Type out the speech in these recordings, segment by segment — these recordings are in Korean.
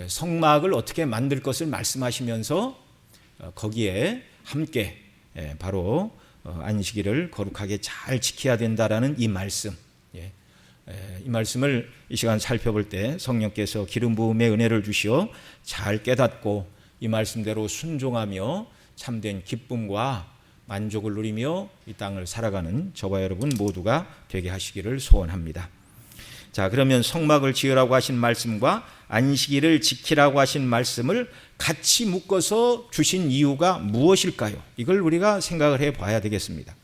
성막을 어떻게 만들 것을 말씀하시면서 거기에 함께 바로 안식일을 거룩하게 잘 지켜야 된다라는 이 말씀, 이 말씀을 이 시간 살펴볼 때 성령께서 기름 부음의 은혜를 주시어 잘 깨닫고 이 말씀대로 순종하며 참된 기쁨과 만족을 누리며 이 땅을 살아가는 저와 여러분 모두가 되게 하시기를 소원합니다. 자, 그러면 성막을 지으라고 하신 말씀과 안식일을 지키라고 하신 말씀을 같이 묶어서 주신 이유가 무엇일까요? 이걸 우리가 생각을 해봐야 되겠습니다.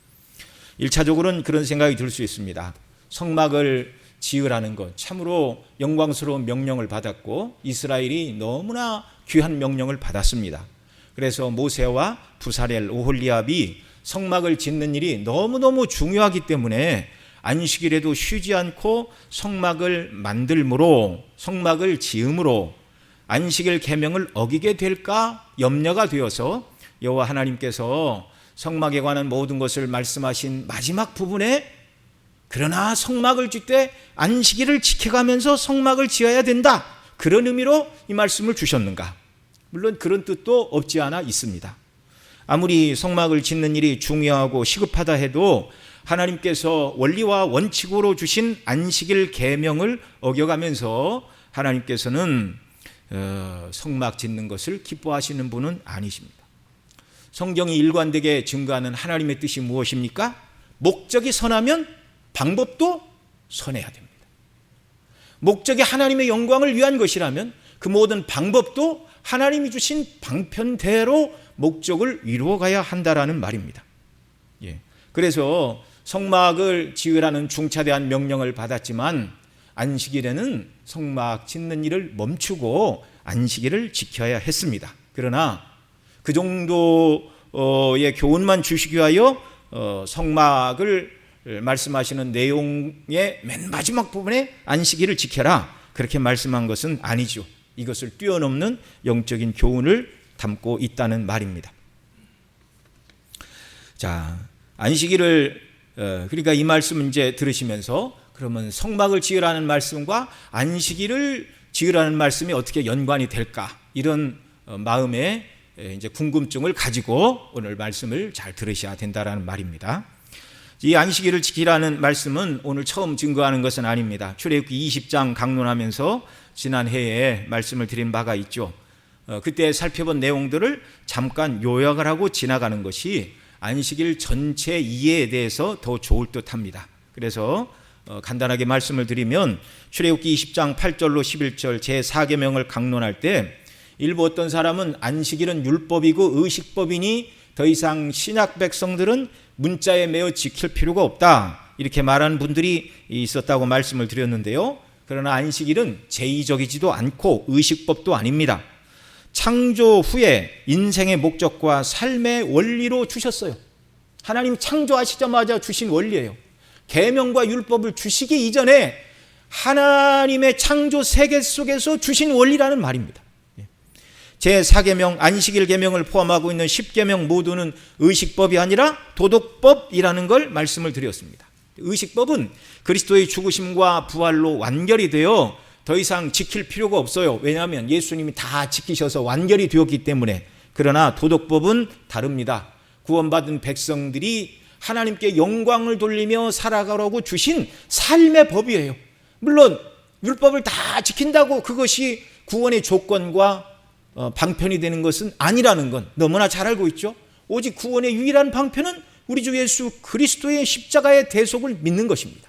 1차적으로는 그런 생각이 들 수 있습니다. 성막을 지으라는 것, 참으로 영광스러운 명령을 받았고 이스라엘이 너무나 귀한 명령을 받았습니다. 그래서 모세와 부사렐, 오홀리압이 성막을 짓는 일이 너무너무 중요하기 때문에 안식일에도 쉬지 않고 성막을 만들므로, 성막을 지음으로 안식일 계명을 어기게 될까 염려가 되어서 여호와 하나님께서 성막에 관한 모든 것을 말씀하신 마지막 부분에 그러나 성막을 짓 때 안식일을 지켜가면서 성막을 지어야 된다, 그런 의미로 이 말씀을 주셨는가? 물론 그런 뜻도 없지 않아 있습니다. 아무리 성막을 짓는 일이 중요하고 시급하다 해도 하나님께서 원리와 원칙으로 주신 안식일 계명을 어겨가면서 하나님께서는 성막 짓는 것을 기뻐하시는 분은 아니십니다. 성경이 일관되게 증거하는 하나님의 뜻이 무엇입니까? 목적이 선하면 방법도 선해야 됩니다. 목적이 하나님의 영광을 위한 것이라면 그 모든 방법도 하나님이 주신 방편대로 목적을 이루어가야 한다라는 말입니다. 그래서 성막을 지으라는 중차대한 명령을 받았지만 안식일에는 성막 짓는 일을 멈추고 안식일을 지켜야 했습니다. 그러나 그 정도의 교훈만 주시기 위하여 성막을 말씀하시는 내용의 맨 마지막 부분에 안식일을 지켜라, 그렇게 말씀한 것은 아니죠. 이것을 뛰어넘는 영적인 교훈을 담고 있다는 말입니다. 자, 안식일을 그러니까 이 말씀 이제 들으시면서 그러면 성막을 지으라는 말씀과 안식일을 지으라는 말씀이 어떻게 연관이 될까, 이런 마음의 이제 궁금증을 가지고 오늘 말씀을 잘 들으셔야 된다라는 말입니다. 이 안식일을 지키라는 말씀은 오늘 처음 증거하는 것은 아닙니다. 출애굽기 20장 강론하면서 지난 해에 말씀을 드린 바가 있죠. 그때 살펴본 내용들을 잠깐 요약을 하고 지나가는 것이 안식일 전체 이해에 대해서 더 좋을 듯합니다. 그래서 간단하게 말씀을 드리면 출애굽기 20장 8절로 11절 제4계명을 강론할 때 일부 어떤 사람은 안식일은 율법이고 의식법이니 더 이상 신약 백성들은 문자에 매어 지킬 필요가 없다, 이렇게 말하는 분들이 있었다고 말씀을 드렸는데요. 그러나 안식일은 제의적이지도 않고 의식법도 아닙니다. 창조 후에 인생의 목적과 삶의 원리로 주셨어요. 하나님 창조하시자마자 주신 원리예요. 계명과 율법을 주시기 이전에 하나님의 창조 세계 속에서 주신 원리라는 말입니다. 제4계명 안식일 계명을 포함하고 있는 10계명 모두는 의식법이 아니라 도덕법이라는 걸 말씀을 드렸습니다. 의식법은 그리스도의 죽으심과 부활로 완결이 되어 더 이상 지킬 필요가 없어요. 왜냐하면 예수님이 다 지키셔서 완결이 되었기 때문에. 그러나 도덕법은 다릅니다. 구원받은 백성들이 하나님께 영광을 돌리며 살아가라고 주신 삶의 법이에요. 물론 율법을 다 지킨다고 그것이 구원의 조건과 방편이 되는 것은 아니라는 건 너무나 잘 알고 있죠. 오직 구원의 유일한 방편은 우리 주 예수 그리스도의 십자가의 대속을 믿는 것입니다.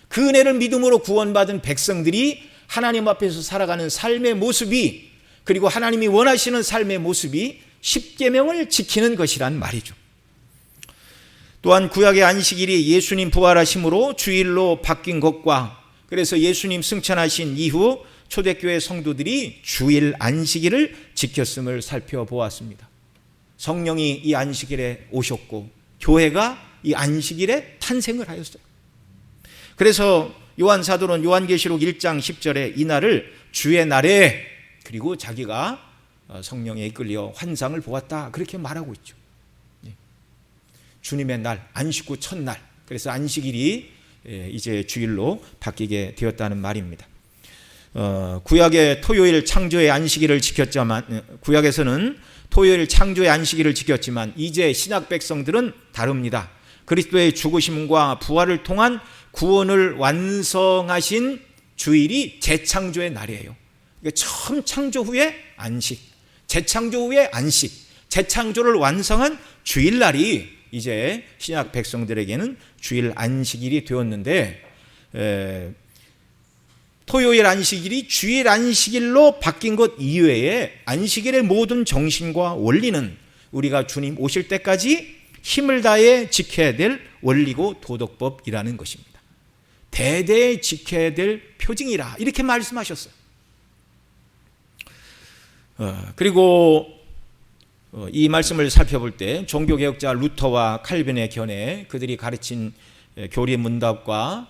그 은혜를 믿음으로 구원받은 백성들이 하나님 앞에서 살아가는 삶의 모습이, 그리고 하나님이 원하시는 삶의 모습이 십계명을 지키는 것이란 말이죠. 또한 구약의 안식일이 예수님 부활하심으로 주일로 바뀐 것과, 그래서 예수님 승천하신 이후 초대교회 성도들이 주일 안식일을 지켰음을 살펴보았습니다. 성령이 이 안식일에 오셨고 교회가 이 안식일에 탄생을 하였어요. 그래서 요한 사도는 요한계시록 1장 10절에 이 날을 주의 날에, 그리고 자기가 성령에 이끌려 환상을 보았다, 그렇게 말하고 있죠. 주님의 날, 안식 후 첫날, 그래서 안식일이 이제 주일로 바뀌게 되었다는 말입니다. 구약의 토요일 창조의 안식일을 지켰지만, 구약에서는 토요일 창조의 안식일을 지켰지만 이제 신약 백성들은 다릅니다. 그리스도의 죽으심과 부활을 통한 구원을 완성하신 주일이 재창조의 날이에요. 그러니까 처음 창조 후에 안식, 재창조 후에 안식, 재창조를 완성한 주일날이 이제 신약 백성들에게는 주일 안식일이 되었는데, 토요일 안식일이 주일 안식일로 바뀐 것 이외에 안식일의 모든 정신과 원리는 우리가 주님 오실 때까지 힘을 다해 지켜야 될 원리고 도덕법이라는 것입니다. 대대에 지켜야 될 표징이라 이렇게 말씀하셨어요. 그리고 이 말씀을 살펴볼 때 종교개혁자 루터와 칼빈의 견해, 그들이 가르친 교리 문답과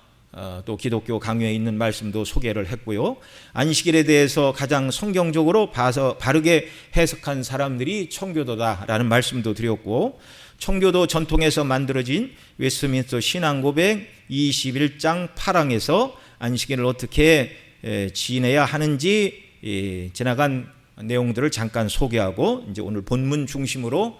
또 기독교 강요에 있는 말씀도 소개를 했고요. 안식일에 대해서 가장 성경적으로 봐서 바르게 해석한 사람들이 청교도다라는 말씀도 드렸고, 청교도 전통에서 만들어진 웨스트민스터 신앙고백 21장 8항에서 안식일을 어떻게 지내야 하는지 지나간 내용들을 잠깐 소개하고 이제 오늘 본문 중심으로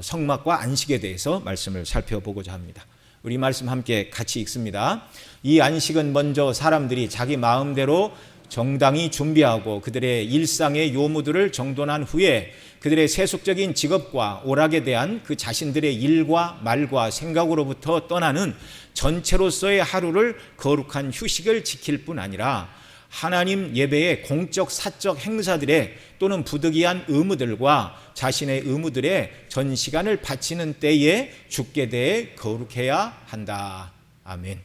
성막과 안식에 대해서 말씀을 살펴보고자 합니다. 우리 말씀 함께 같이 읽습니다. 이 안식은 먼저 사람들이 자기 마음대로 정당히 준비하고 그들의 일상의 요무들을 정돈한 후에 그들의 세속적인 직업과 오락에 대한 그 자신들의 일과 말과 생각으로부터 떠나는 전체로서의 하루를 거룩한 휴식을 지킬 뿐 아니라 하나님 예배의 공적 사적 행사들의 또는 부득이한 의무들과 자신의 의무들의 전 시간을 바치는 때에 주께 대해 거룩해야 한다. 아멘.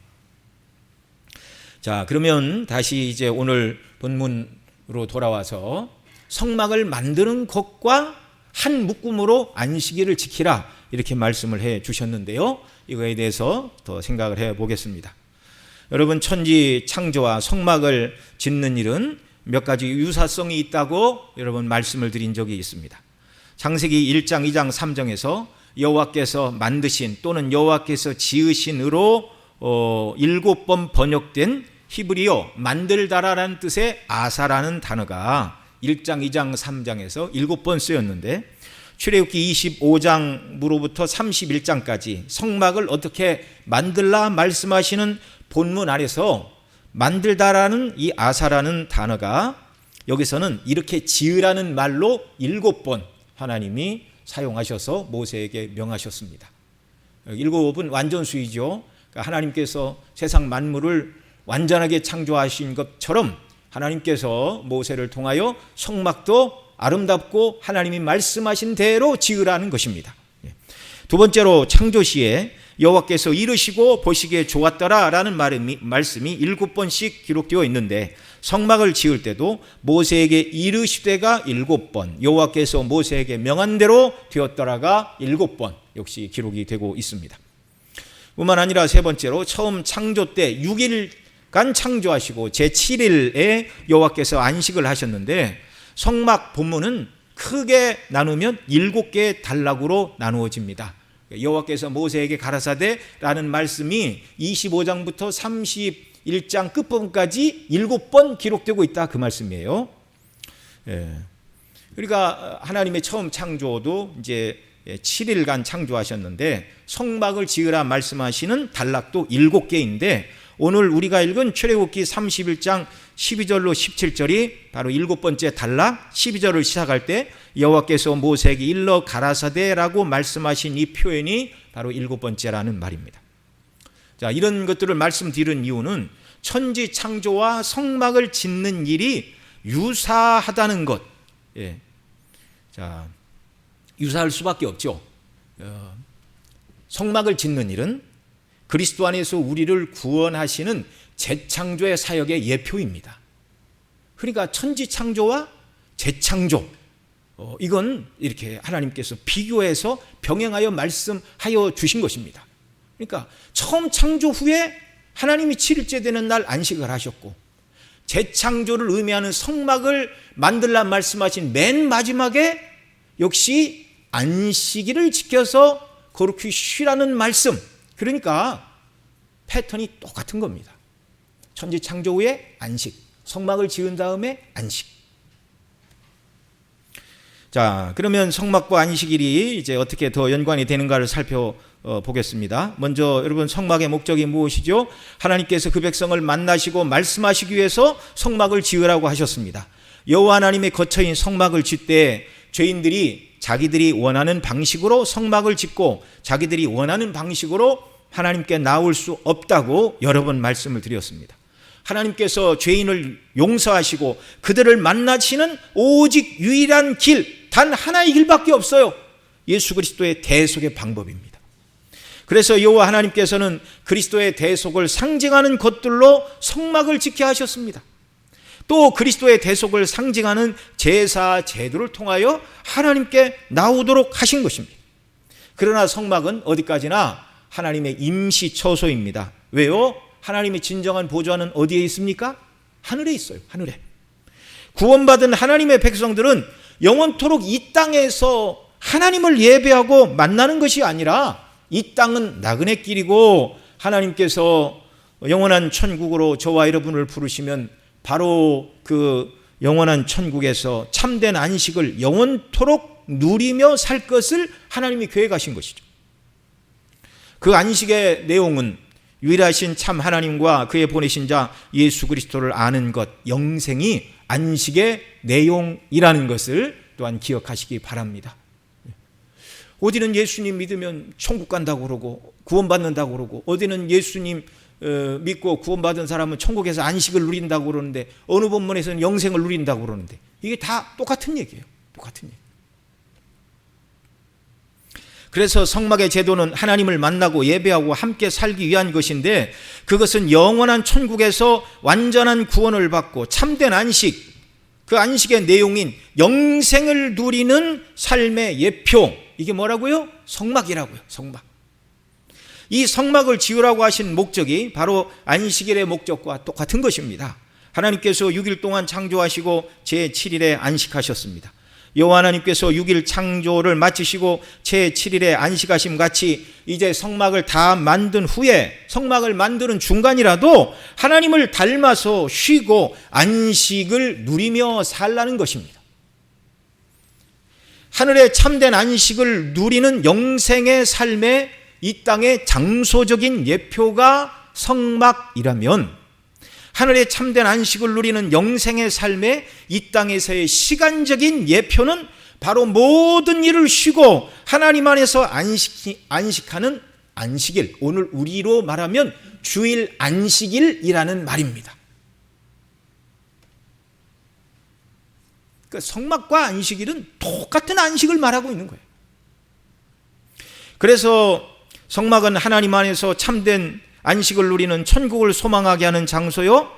자, 그러면 다시 이제 오늘 본문으로 돌아와서 성막을 만드는 것과 한 묶음으로 안식일을 지키라 이렇게 말씀을 해 주셨는데요. 이거에 대해서 더 생각을 해 보겠습니다. 여러분, 천지 창조와 성막을 짓는 일은 몇 가지 유사성이 있다고 여러분 말씀을 드린 적이 있습니다. 창세기 1장, 2장, 3장에서 여호와께서 만드신 또는 여호와께서 지으신으로 7번 번역된 히브리어 만들다라는 뜻의 아사라는 단어가 1장, 2장, 3장에서 7번 쓰였는데, 출애굽기 25장부로부터 31장까지 성막을 어떻게 만들라 말씀하시는 본문 아래서 만들다라는 이 아사라는 단어가 여기서는 이렇게 지으라는 말로 7번 하나님이 사용하셔서 모세에게 명하셨습니다. 7은 완전수이죠. 그러니까 하나님께서 세상 만물을 완전하게 창조하신 것처럼 하나님께서 모세를 통하여 성막도 아름답고 하나님이 말씀하신 대로 지으라는 것입니다. 두 번째로 창조시에 여호와께서 이르시고 보시기에 좋았더라라는 말씀이 7번씩 기록되어 있는데, 성막을 지을 때도 모세에게 이르시되가 7번, 여호와께서 모세에게 명한 대로 되었더라가 7번 역시 기록이 되고 있습니다. 뿐만 아니라 세 번째로 처음 창조 때 6일간 창조하시고 제7일에 여호와께서 안식을 하셨는데, 성막 본문은 크게 나누면 7개의 단락으로 나누어집니다. 여호와께서 모세에게 가라사대라는 말씀이 25장부터 31장 끝부분까지 7번 기록되고 있다, 그 말씀이에요. 그러니까 하나님의 처음 창조도 이제 7일간 창조하셨는데 성막을 지으라 말씀하시는 단락도 7개인데, 오늘 우리가 읽은 출애굽기 31장 12절로 17절이 바로 7번째 단락, 12절을 시작할 때 여호와께서 모세에게 일러 가라사대라고 말씀하신 이 표현이 바로 7번째라는 말입니다. 자, 이런 것들을 말씀드리는 이유는 천지 창조와 성막을 짓는 일이 유사하다는 것. 자, 유사할 수밖에 없죠. 성막을 짓는 일은 그리스도 안에서 우리를 구원하시는 재창조의 사역의 예표입니다. 그러니까 천지 창조와 재창조, 이건 이렇게 하나님께서 비교해서 병행하여 말씀하여 주신 것입니다. 그러니까 처음 창조 후에 하나님이 7일째 되는 날 안식을 하셨고, 재창조를 의미하는 성막을 만들라 말씀하신 맨 마지막에 역시 안식일을 지켜서 거룩히 쉬라는 말씀. 그러니까 패턴이 똑같은 겁니다. 천지 창조 후에 안식, 성막을 지은 다음에 안식. 자, 그러면 성막과 안식일이 이제 어떻게 더 연관이 되는가를 살펴보겠습니다. 먼저 여러분, 성막의 목적이 무엇이죠? 하나님께서 그 백성을 만나시고 말씀하시기 위해서 성막을 지으라고 하셨습니다. 여호와 하나님의 거처인 성막을 짓 때 죄인들이 자기들이 원하는 방식으로 성막을 짓고 자기들이 원하는 방식으로 하나님께 나올 수 없다고 여러 번 말씀을 드렸습니다. 하나님께서 죄인을 용서하시고 그들을 만나시는 오직 유일한 길, 단 하나의 길밖에 없어요. 예수 그리스도의 대속의 방법입니다. 그래서 여호와 하나님께서는 그리스도의 대속을 상징하는 것들로 성막을 짓게 하셨습니다. 또 그리스도의 대속을 상징하는 제사 제도를 통하여 하나님께 나오도록 하신 것입니다. 그러나 성막은 어디까지나 하나님의 임시 처소입니다. 왜요? 하나님의 진정한 보좌는 어디에 있습니까? 하늘에 있어요. 하늘에. 구원받은 하나님의 백성들은 영원토록 이 땅에서 하나님을 예배하고 만나는 것이 아니라 이 땅은 나그네 길이고 하나님께서 영원한 천국으로 저와 여러분을 부르시면 바로 그 영원한 천국에서 참된 안식을 영원토록 누리며 살 것을 하나님이 계획하신 것이죠. 그 안식의 내용은 유일하신 참 하나님과 그의 보내신 자 예수 그리스도를 아는 것, 영생이 안식의 내용이라는 것을 또한 기억하시기 바랍니다. 어디는 예수님 믿으면 천국 간다고 그러고 구원받는다고 그러고, 어디는 예수님 믿고 구원받은 사람은 천국에서 안식을 누린다고 그러는데, 어느 본문에서는 영생을 누린다고 그러는데, 이게 다 똑같은 얘기예요. 똑같은 얘기. 그래서 성막의 제도는 하나님을 만나고 예배하고 함께 살기 위한 것인데, 그것은 영원한 천국에서 완전한 구원을 받고 참된 안식, 그 안식의 내용인 영생을 누리는 삶의 예표, 이게 뭐라고요? 성막이라고요. 성막. 이 성막을 지으라고 하신 목적이 바로 안식일의 목적과 똑같은 것입니다. 하나님께서 6일 동안 창조하시고 제7일에 안식하셨습니다. 여호와 하나님께서 6일 창조를 마치시고 제7일에 안식하심 같이 이제 성막을 다 만든 후에, 성막을 만드는 중간이라도 하나님을 닮아서 쉬고 안식을 누리며 살라는 것입니다. 하늘의 참된 안식을 누리는 영생의 삶의 이 땅의 장소적인 예표가 성막이라면, 하늘의 참된 안식을 누리는 영생의 삶의 이 땅에서의 시간적인 예표는 바로 모든 일을 쉬고 하나님 안에서 안식하는 안식일, 오늘 우리로 말하면 주일 안식일이라는 말입니다. 그러니까 성막과 안식일은 똑같은 안식을 말하고 있는 거예요. 그래서 성막은 하나님 안에서 참된 안식을 누리는 천국을 소망하게 하는 장소요,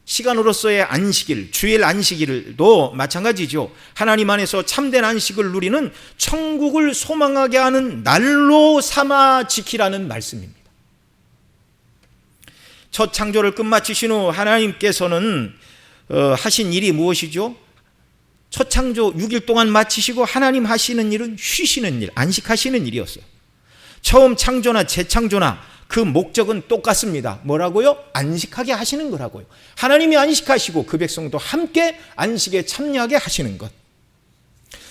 시간으로서의 안식일, 주일 안식일도 마찬가지죠. 하나님 안에서 참된 안식을 누리는 천국을 소망하게 하는 날로 삼아 지키라는 말씀입니다. 첫 창조를 끝마치신 후 하나님께서는 하신 일이 무엇이죠? 첫 창조 6일 동안 마치시고 하나님 하시는 일은 쉬시는 일, 안식하시는 일이었어요. 처음 창조나 재창조나 그 목적은 똑같습니다. 뭐라고요? 안식하게 하시는 거라고요. 하나님이 안식하시고 그 백성도 함께 안식에 참여하게 하시는 것.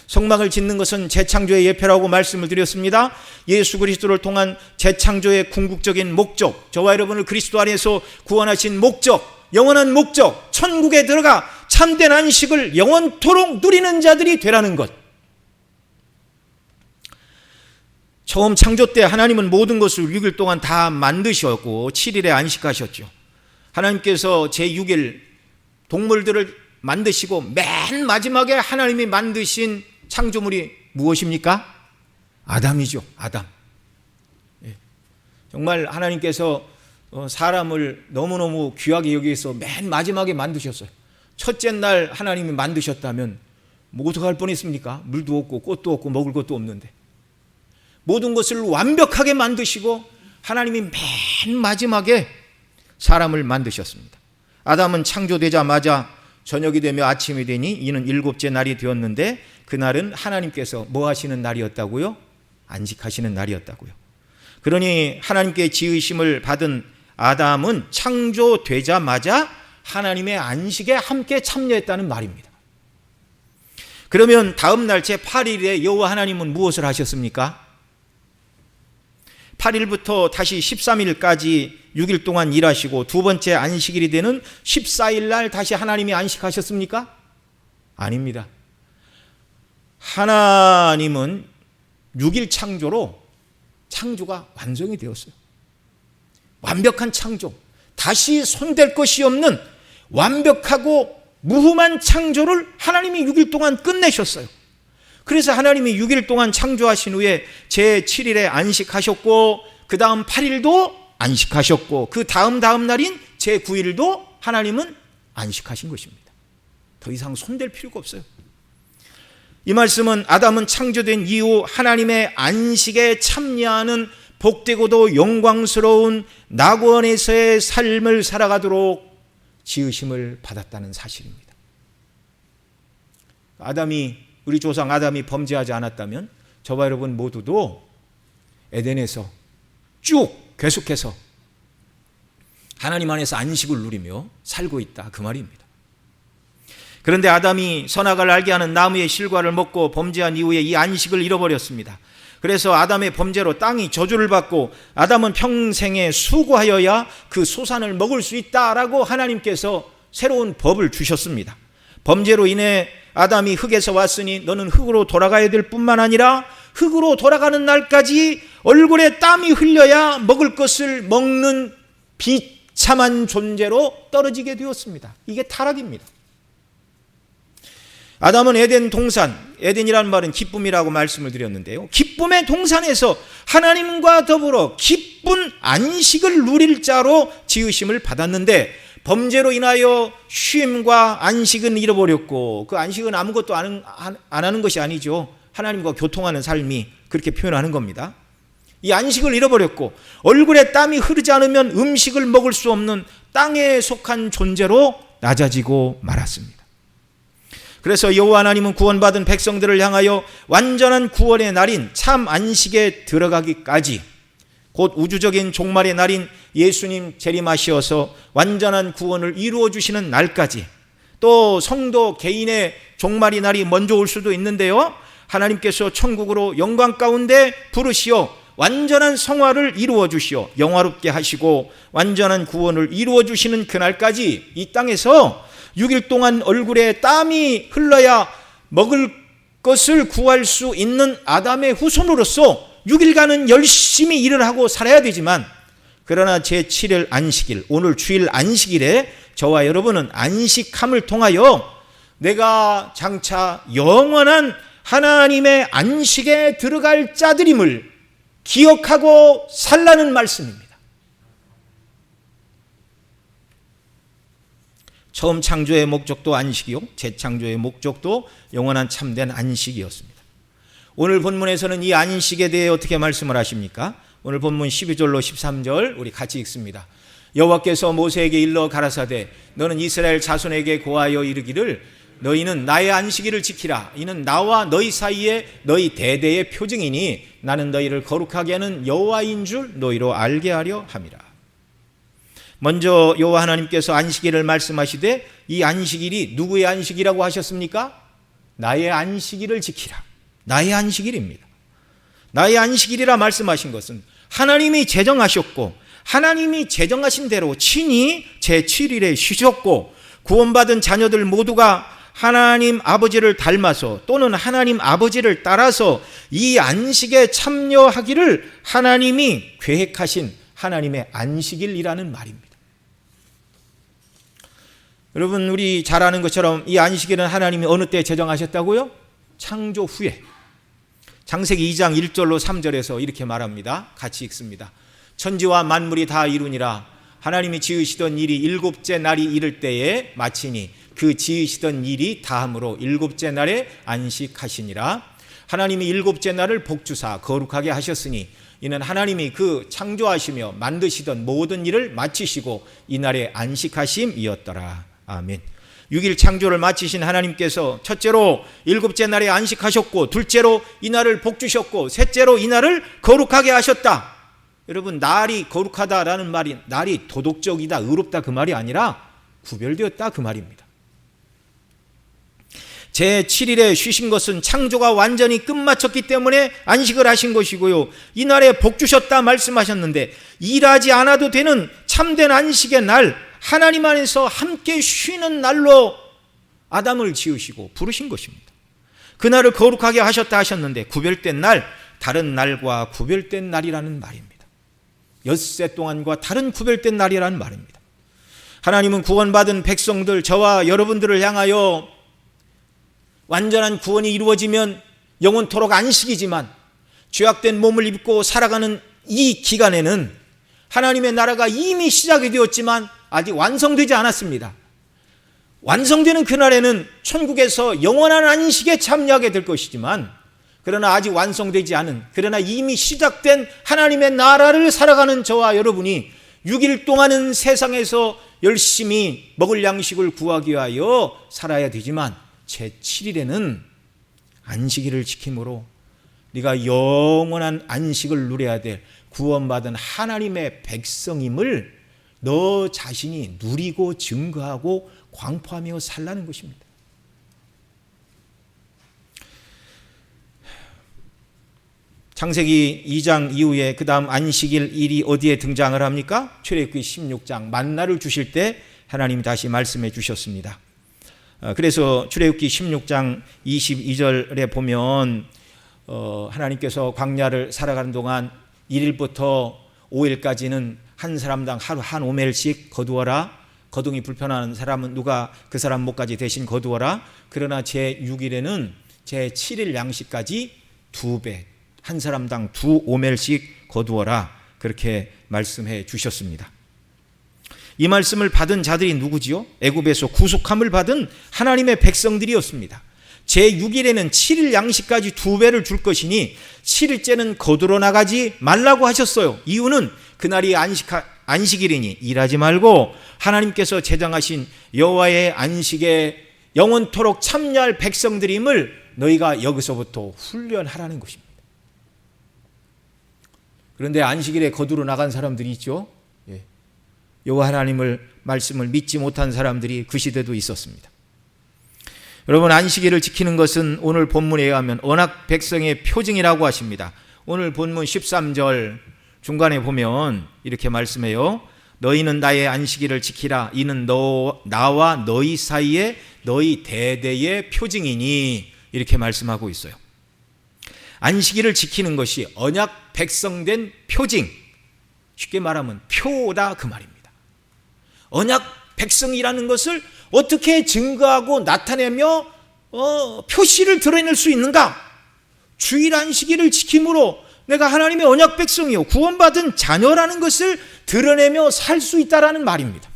성막을 짓는 것은 재창조의 예표라고 말씀을 드렸습니다. 예수 그리스도를 통한 재창조의 궁극적인 목적, 저와 여러분을 그리스도 안에서 구원하신 목적, 영원한 목적, 천국에 들어가 참된 안식을 영원토록 누리는 자들이 되라는 것. 처음 창조 때 하나님은 모든 것을 6일 동안 다 만드셨고 7일에 안식하셨죠. 하나님께서 제6일 동물들을 만드시고 맨 마지막에 하나님이 만드신 창조물이 무엇입니까? 아담이죠. 아담. 정말 하나님께서 사람을 너무너무 귀하게 여기서 맨 마지막에 만드셨어요. 첫째 날 하나님이 만드셨다면 뭐 어떡할 뻔했습니까? 물도 없고 꽃도 없고 먹을 것도 없는데, 모든 것을 완벽하게 만드시고 하나님이 맨 마지막에 사람을 만드셨습니다. 아담은 창조되자마자 저녁이 되며 아침이 되니 이는 7째 날이 되었는데, 그날은 하나님께서 뭐 하시는 날이었다고요? 안식하시는 날이었다고요. 그러니 하나님께 지으심을 받은 아담은 창조되자마자 하나님의 안식에 함께 참여했다는 말입니다. 그러면 다음 날 제8일에 여호와 하나님은 무엇을 하셨습니까? 8일부터 다시 13일까지 6일 동안 일하시고 두 번째 안식일이 되는 14일 날 다시 하나님이 안식하셨습니까? 아닙니다. 하나님은 6일 창조로 창조가 완성이 되었어요. 완벽한 창조, 다시 손댈 것이 없는 완벽하고 무흠한 창조를 하나님이 6일 동안 끝내셨어요. 그래서 하나님이 6일 동안 창조하신 후에 제7일에 안식하셨고 그 다음 8일도 안식하셨고 그 다음 날인 제9일도 하나님은 안식하신 것입니다. 더 이상 손댈 필요가 없어요. 이 말씀은 아담은 창조된 이후 하나님의 안식에 참여하는 복되고도 영광스러운 낙원에서의 삶을 살아가도록 지으심을 받았다는 사실입니다. 우리 조상 아담이 범죄하지 않았다면 저와 여러분 모두도 에덴에서 쭉 계속해서 하나님 안에서 안식을 누리며 살고 있다, 그 말입니다. 그런데 아담이 선악을 알게 하는 나무의 실과를 먹고 범죄한 이후에 이 안식을 잃어버렸습니다. 그래서 아담의 범죄로 땅이 저주를 받고 아담은 평생에 수고하여야 그 소산을 먹을 수 있다라고 하나님께서 새로운 법을 주셨습니다. 범죄로 인해 아담이 흙에서 왔으니 너는 흙으로 돌아가야 될 뿐만 아니라 흙으로 돌아가는 날까지 얼굴에 땀이 흘려야 먹을 것을 먹는 비참한 존재로 떨어지게 되었습니다. 이게 타락입니다. 아담은 에덴 동산, 에덴이라는 말은 기쁨이라고 말씀을 드렸는데요, 기쁨의 동산에서 하나님과 더불어 기쁜 안식을 누릴 자로 지으심을 받았는데 범죄로 인하여 쉼과 안식은 잃어버렸고, 그 안식은 아무것도 안 하는 것이 아니죠. 하나님과 교통하는 삶이 그렇게 표현하는 겁니다. 이 안식을 잃어버렸고 얼굴에 땀이 흐르지 않으면 음식을 먹을 수 없는 땅에 속한 존재로 낮아지고 말았습니다. 그래서 여호와 하나님은 구원받은 백성들을 향하여 완전한 구원의 날인 참 안식에 들어가기까지, 곧 우주적인 종말의 날인 예수님 재림하시어서 완전한 구원을 이루어 주시는 날까지, 또 성도 개인의 종말의 날이 먼저 올 수도 있는데요, 하나님께서 천국으로 영광 가운데 부르시어 완전한 성화를 이루어 주시어 영화롭게 하시고 완전한 구원을 이루어 주시는 그날까지 이 땅에서 6일 동안 얼굴에 땀이 흘러야 먹을 것을 구할 수 있는 아담의 후손으로서 6일간은 열심히 일을 하고 살아야 되지만, 그러나 제7일 안식일, 오늘 주일 안식일에 저와 여러분은 안식함을 통하여 내가 장차 영원한 하나님의 안식에 들어갈 자들임을 기억하고 살라는 말씀입니다. 처음 창조의 목적도 안식이요, 재창조의 목적도 영원한 참된 안식이었습니다. 오늘 본문에서는 이 안식에 대해 어떻게 말씀을 하십니까? 오늘 본문 12절로 13절 우리 같이 읽습니다. 여호와께서 모세에게 일러 가라사대 너는 이스라엘 자손에게 고하여 이르기를 너희는 나의 안식일을 지키라. 이는 나와 너희 사이에 너희 대대의 표징이니 나는 너희를 거룩하게 하는 여호와인 줄 너희로 알게 하려 함이라. 먼저 여호와 하나님께서 안식일을 말씀하시되 이 안식일이 누구의 안식이라고 하셨습니까? 나의 안식일을 지키라. 나의 안식일입니다. 나의 안식일이라 말씀하신 것은 하나님이 제정하셨고 하나님이 제정하신 대로 친히 제7일에 쉬셨고 구원받은 자녀들 모두가 하나님 아버지를 닮아서 또는 하나님 아버지를 따라서 이 안식에 참여하기를 하나님이 계획하신 하나님의 안식일이라는 말입니다. 여러분, 우리 잘 아는 것처럼 이 안식일은 하나님이 어느 때 제정하셨다고요? 창조 후에. 창세기 2장 1절로 3절에서 이렇게 말합니다. 같이 읽습니다. 천지와 만물이 다 이루니라. 하나님이 지으시던 일이 일곱째 날이 이를 때에 마치니 그 지으시던 일이 다함으로 일곱째 날에 안식하시니라. 하나님이 일곱째 날을 복주사 거룩하게 하셨으니 이는 하나님이 그 창조하시며 만드시던 모든 일을 마치시고 이 날에 안식하심이었더라. 아멘. 6일 창조를 마치신 하나님께서 첫째로 일곱째 날에 안식하셨고, 둘째로 이 날을 복주셨고, 셋째로 이 날을 거룩하게 하셨다. 여러분, 날이 거룩하다라는 말이 날이 도덕적이다, 의롭다 그 말이 아니라 구별되었다 그 말입니다. 제7일에 쉬신 것은 창조가 완전히 끝마쳤기 때문에 안식을 하신 것이고요, 이날에 복 주셨다 말씀하셨는데 일하지 않아도 되는 참된 안식의 날, 하나님 안에서 함께 쉬는 날로 아담을 지으시고 부르신 것입니다. 그날을 거룩하게 하셨다 하셨는데 구별된 날, 다른 날과 구별된 날이라는 말입니다. 엿새 동안과 다른 구별된 날이라는 말입니다. 하나님은 구원받은 백성들, 저와 여러분들을 향하여 완전한 구원이 이루어지면 영원토록 안식이지만 죄악된 몸을 입고 살아가는 이 기간에는 하나님의 나라가 이미 시작이 되었지만 아직 완성되지 않았습니다. 완성되는 그날에는 천국에서 영원한 안식에 참여하게 될 것이지만, 그러나 아직 완성되지 않은, 그러나 이미 시작된 하나님의 나라를 살아가는 저와 여러분이 6일 동안은 세상에서 열심히 먹을 양식을 구하기 위하여 살아야 되지만 제7일에는 안식일을 지킴으로 네가 영원한 안식을 누려야 될 구원받은 하나님의 백성임을 너 자신이 누리고 증거하고 광포하며 살라는 것입니다. 창세기 2장 이후에 그 다음 안식일 일이 어디에 등장을 합니까? 출애굽기 16장 만나를 주실 때 하나님이 다시 말씀해 주셨습니다. 그래서 출애굽기 16장 22절에 보면 하나님께서 광야를 살아가는 동안 1일부터 5일까지는 한 사람당 하루 한 오멜씩 거두어라. 거둥이 불편한 사람은 누가 그 사람 목까지 대신 거두어라. 그러나 제6일에는 제7일 양식까지 2배, 한 사람당 2오멜씩 거두어라. 그렇게 말씀해 주셨습니다. 이 말씀을 받은 자들이 누구지요? 애굽에서 구속함을 받은 하나님의 백성들이었습니다. 제6일에는 7일 양식까지 2배를 줄 것이니 7일째는 거두러 나가지 말라고 하셨어요. 이유는 그날이 안식일이니 일하지 말고 하나님께서 제정하신 여호와의 안식에 영원토록 참여할 백성들임을 너희가 여기서부터 훈련하라는 것입니다. 그런데 안식일에 거두러 나간 사람들이 있죠. 여호와 하나님을 말씀을 믿지 못한 사람들이 그 시대도 있었습니다. 여러분, 안식일을 지키는 것은 오늘 본문에 의하면 언약 백성의 표징이라고 하십니다. 오늘 본문 13절 중간에 보면 이렇게 말씀해요. 너희는 나의 안식일을 지키라. 이는 나와 너희 사이에 너희 대대의 표징이니, 이렇게 말씀하고 있어요. 안식일을 지키는 것이 언약 백성된 표징, 쉽게 말하면 표다 그 말입니다. 언약 백성이라는 것을 어떻게 증거하고 나타내며 표시를 드러낼 수 있는가? 주일 안식일을 지킴으로 내가 하나님의 언약 백성이요 구원받은 자녀라는 것을 드러내며 살 수 있다라는 말입니다.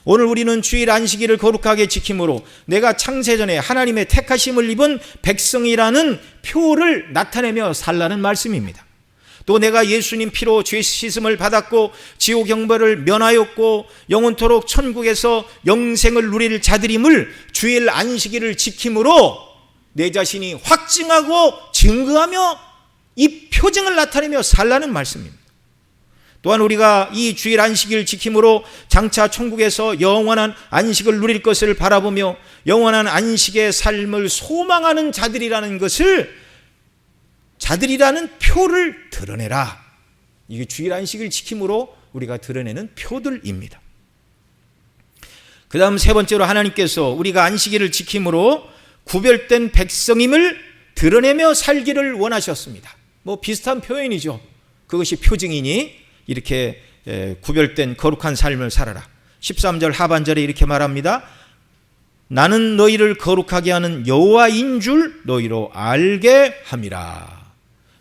오늘 우리는 주일 안식일을 거룩하게 지킴으로 내가 창세전에 하나님의 택하심을 입은 백성이라는 표를 나타내며 살라는 말씀입니다. 또 내가 예수님 피로 죄 씻음을 받았고 지옥 형벌을 면하였고 영원토록 천국에서 영생을 누릴 자들임을 주일 안식일을 지킴으로 내 자신이 확증하고 증거하며 이 표징을 나타내며 살라는 말씀입니다. 또한 우리가 이 주일 안식일 지킴으로 장차 천국에서 영원한 안식을 누릴 것을 바라보며 영원한 안식의 삶을 소망하는 자들이라는 표를 드러내라. 이게 주일 안식일 지킴으로 우리가 드러내는 표들입니다. 그 다음 세 번째로 하나님께서 우리가 안식일을 지킴으로 구별된 백성임을 드러내며 살기를 원하셨습니다. 비슷한 표현이죠. 그것이 표징이니 이렇게 구별된 거룩한 삶을 살아라. 13절 하반절에 이렇게 말합니다. 나는 너희를 거룩하게 하는 여호와인 줄 너희로 알게 함이라.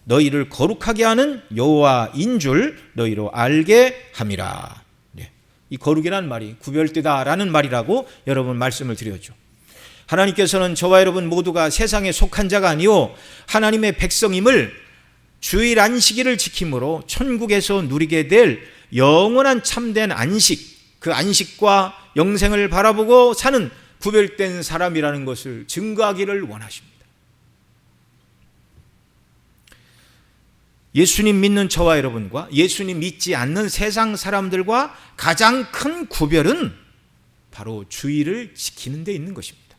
너희를 거룩하게 하는 여호와인 줄 너희로 알게 함이라. 이 거룩이라는 말이 구별되다라는 말이라고 여러분 말씀을 드렸죠. 하나님께서는 저와 여러분 모두가 세상에 속한 자가 아니요 하나님의 백성임을 주일 안식일을 지킴으로 천국에서 누리게 될 영원한 참된 안식, 그 안식과 영생을 바라보고 사는 구별된 사람이라는 것을 증거하기를 원하십니다. 예수님 믿는 저와 여러분과 예수님 믿지 않는 세상 사람들과 가장 큰 구별은 바로 주의를 지키는 데 있는 것입니다.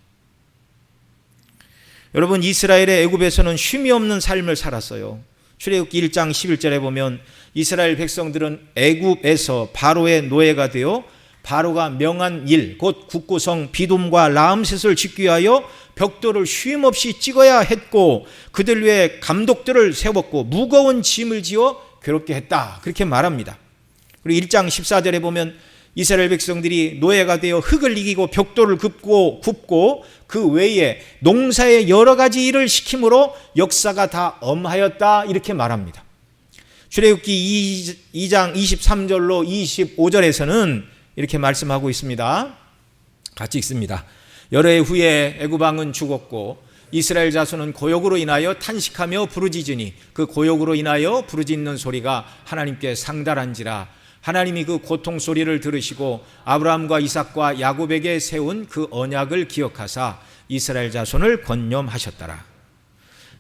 여러분, 이스라엘의 애굽에서는 쉼이 없는 삶을 살았어요. 출애굽기 1장 11절에 보면 이스라엘 백성들은 애굽에서 바로의 노예가 되어 바로가 명한 일, 곧 국고성 비돔과 라암셋을 짓기 위하여 벽돌을 쉼없이 찍어야 했고 그들 위에 감독들을 세웠고 무거운 짐을 지어 괴롭게 했다, 그렇게 말합니다. 그리고 1장 14절에 보면 이스라엘 백성들이 노예가 되어 흙을 이기고 벽돌을 굽고 그 외에 농사의 여러 가지 일을 시킴으로 역사가 다 엄하였다, 이렇게 말합니다. 출애굽기 2장 23절로 25절에서는 이렇게 말씀하고 있습니다. 같이 읽습니다. 여러 해 후에 애굽 왕은 죽었고 이스라엘 자손은 고욕으로 인하여 탄식하며 부르짖으니 그 고욕으로 인하여 부르짖는 소리가 하나님께 상달한지라. 하나님이 그 고통 소리를 들으시고 아브라함과 이삭과 야곱에게 세운 그 언약을 기억하사 이스라엘 자손을 권념하셨더라.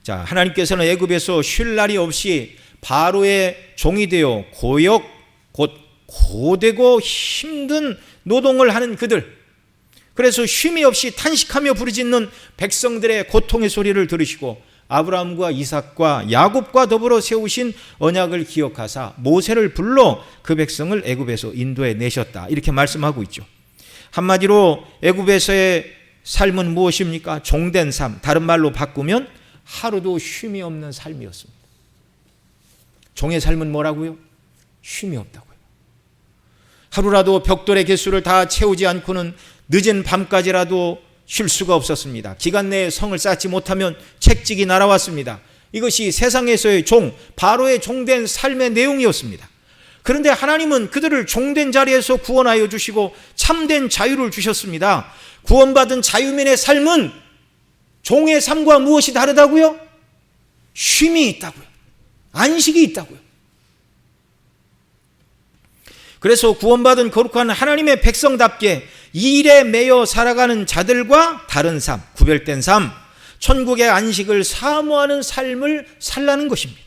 자, 하나님께서는 애굽에서 쉴 날이 없이 바로의 종이 되어 고역, 곧 고되고 힘든 노동을 하는 그들, 그래서 쉼이 없이 탄식하며 부르짖는 백성들의 고통의 소리를 들으시고 아브라함과 이삭과 야곱과 더불어 세우신 언약을 기억하사 모세를 불러 그 백성을 애굽에서 인도해 내셨다, 이렇게 말씀하고 있죠. 한마디로 애굽에서의 삶은 무엇입니까? 종된 삶, 다른 말로 바꾸면 하루도 쉼이 없는 삶이었습니다. 종의 삶은 뭐라고요? 쉼이 없다고요. 하루라도 벽돌의 개수를 다 채우지 않고는 늦은 밤까지라도 쉴 수가 없었습니다. 기간 내에 성을 쌓지 못하면 책찍이 날아왔습니다. 이것이 세상에서의 종, 바로의 종된 삶의 내용이었습니다. 그런데 하나님은 그들을 종된 자리에서 구원하여 주시고 참된 자유를 주셨습니다. 구원받은 자유민의 삶은 종의 삶과 무엇이 다르다고요? 쉼이 있다고요. 안식이 있다고요. 그래서 구원받은 거룩한 하나님의 백성답게 일에 매여 살아가는 자들과 다른 삶, 구별된 삶, 천국의 안식을 사모하는 삶을 살라는 것입니다.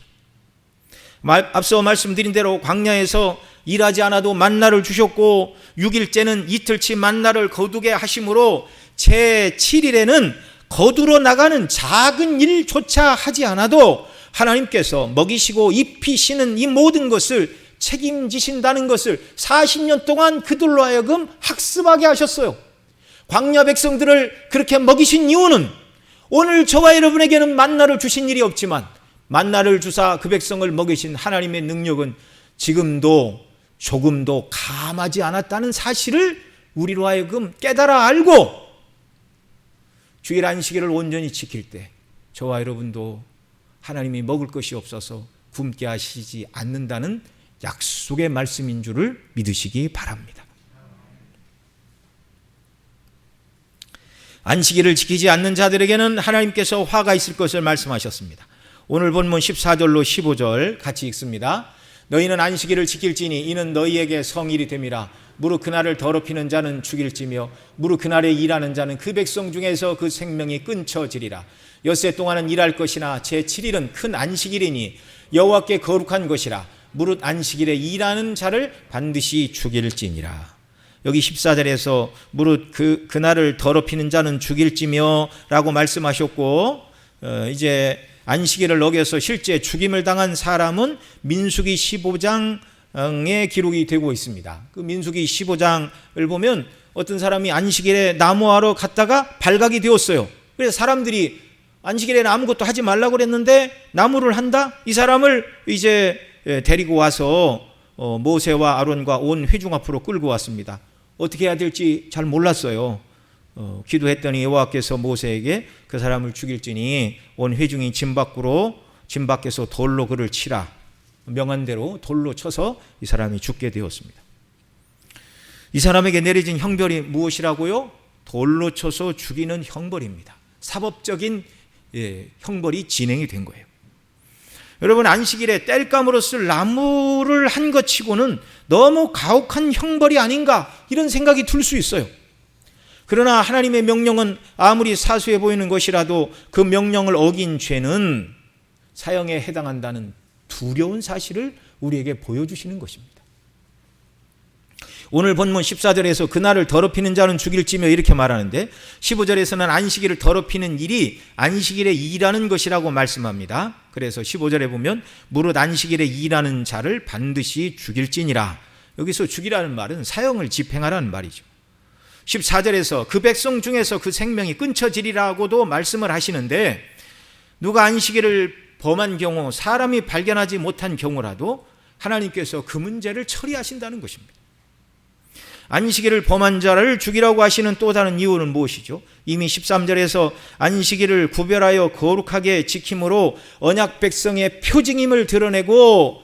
앞서 말씀드린 대로 광야에서 일하지 않아도 만나를 주셨고 6일째는 이틀치 만나를 거두게 하심으로 제7일에는 거두러 나가는 작은 일조차 하지 않아도 하나님께서 먹이시고 입히시는 이 모든 것을 책임지신다는 것을 40년 동안 그들로 하여금 학습하게 하셨어요. 광야 백성들을 그렇게 먹이신 이유는 오늘 저와 여러분에게는 만나를 주신 일이 없지만 만나를 주사 그 백성을 먹이신 하나님의 능력은 지금도 조금도 감하지 않았다는 사실을 우리로 하여금 깨달아 알고 주일 안식일을 온전히 지킬 때 저와 여러분도 하나님이 먹을 것이 없어서 굶게 하시지 않는다는 약속의 말씀인 줄을 믿으시기 바랍니다. 안식일을 지키지 않는 자들에게는 하나님께서 화가 있을 것을 말씀하셨습니다. 오늘 본문 14절로 15절 같이 읽습니다. 너희는 안식일을 지킬지니 이는 너희에게 성일이 됨이라. 무릇 그날을 더럽히는 자는 죽일지며 무릇 그날에 일하는 자는 그 백성 중에서 그 생명이 끊쳐지리라. 엿새 동안은 일할 것이나 제7일은 큰 안식일이니 여호와께 거룩한 것이라. 무릇 안식일에 일하는 자를 반드시 죽일지니라. 여기 14절에서 무릇 그날을 더럽히는 자는 죽일지며 라고 말씀하셨고 이제 안식일을 어겨서 실제 죽임을 당한 사람은 민수기 15장에 기록이 되고 있습니다. 그 민수기 15장을 보면 어떤 사람이 안식일에 나무하러 갔다가 발각이 되었어요. 그래서 사람들이 안식일에는 아무것도 하지 말라고 그랬는데 나무를 한다? 이 사람을 이제 데리고 와서 모세와 아론과 온 회중 앞으로 끌고 왔습니다. 어떻게 해야 될지 잘 몰랐어요. 기도했더니 여호와께서 모세에게 그 사람을 죽일지니 온 회중이 진 밖에서 돌로 그를 치라. 명한 대로 돌로 쳐서 이 사람이 죽게 되었습니다. 이 사람에게 내려진 형벌이 무엇이라고요? 돌로 쳐서 죽이는 형벌입니다. 사법적인 형벌이 진행이 된 거예요. 여러분, 안식일에 땔감으로 쓸 나무를 한 것 치고는 너무 가혹한 형벌이 아닌가 이런 생각이 들 수 있어요. 그러나 하나님의 명령은 아무리 사소해 보이는 것이라도 그 명령을 어긴 죄는 사형에 해당한다는 두려운 사실을 우리에게 보여주시는 것입니다. 오늘 본문 14절에서 그날을 더럽히는 자는 죽일지며 이렇게 말하는데 15절에서는 안식일을 더럽히는 일이 안식일에 일하는 것이라고 말씀합니다. 그래서 15절에 보면 무릇 안식일에 일하는 자를 반드시 죽일지니라. 여기서 죽이라는 말은 사형을 집행하라는 말이죠. 14절에서 그 백성 중에서 그 생명이 끊쳐지리라고도 말씀을 하시는데 누가 안식일을 범한 경우 사람이 발견하지 못한 경우라도 하나님께서 그 문제를 처리하신다는 것입니다. 안식일을 범한 자를 죽이라고 하시는 또 다른 이유는 무엇이죠? 이미 13절에서 안식일을 구별하여 거룩하게 지킴으로 언약 백성의 표징임을 드러내고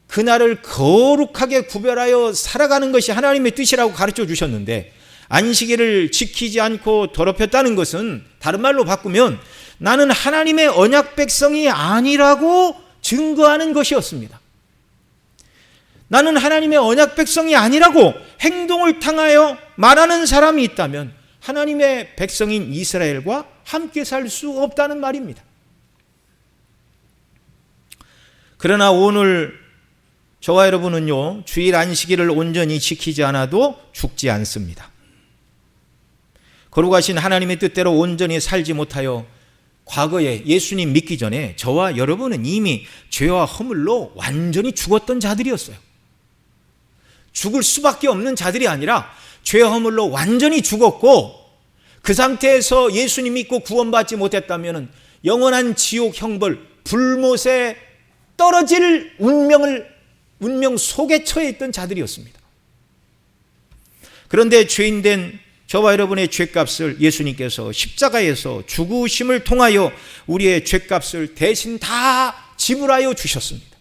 그날을 거룩하게 구별하여 살아가는 것이 하나님의 뜻이라고 가르쳐 주셨는데 안식일을 지키지 않고 더럽혔다는 것은 다른 말로 바꾸면 나는 하나님의 언약 백성이 아니라고 증거하는 것이었습니다. 나는 하나님의 언약 백성이 아니라고 행동을 통하여 말하는 사람이 있다면 하나님의 백성인 이스라엘과 함께 살 수 없다는 말입니다. 그러나 오늘 저와 여러분은요, 주일 안식일을 온전히 지키지 않아도 죽지 않습니다. 거룩하신 하나님의 뜻대로 온전히 살지 못하여 과거에 예수님 믿기 전에 저와 여러분은 이미 죄와 허물로 완전히 죽었던 자들이었어요. 죽을 수밖에 없는 자들이 아니라 죄와 허물로 완전히 죽었고 그 상태에서 예수님 믿고 구원받지 못했다면 영원한 지옥 형벌, 불못에 떨어질 운명 속에 처해 있던 자들이었습니다. 그런데 죄인된 저와 여러분의 죄값을 예수님께서 십자가에서 죽으심을 통하여 우리의 죄값을 대신 다 지불하여 주셨습니다.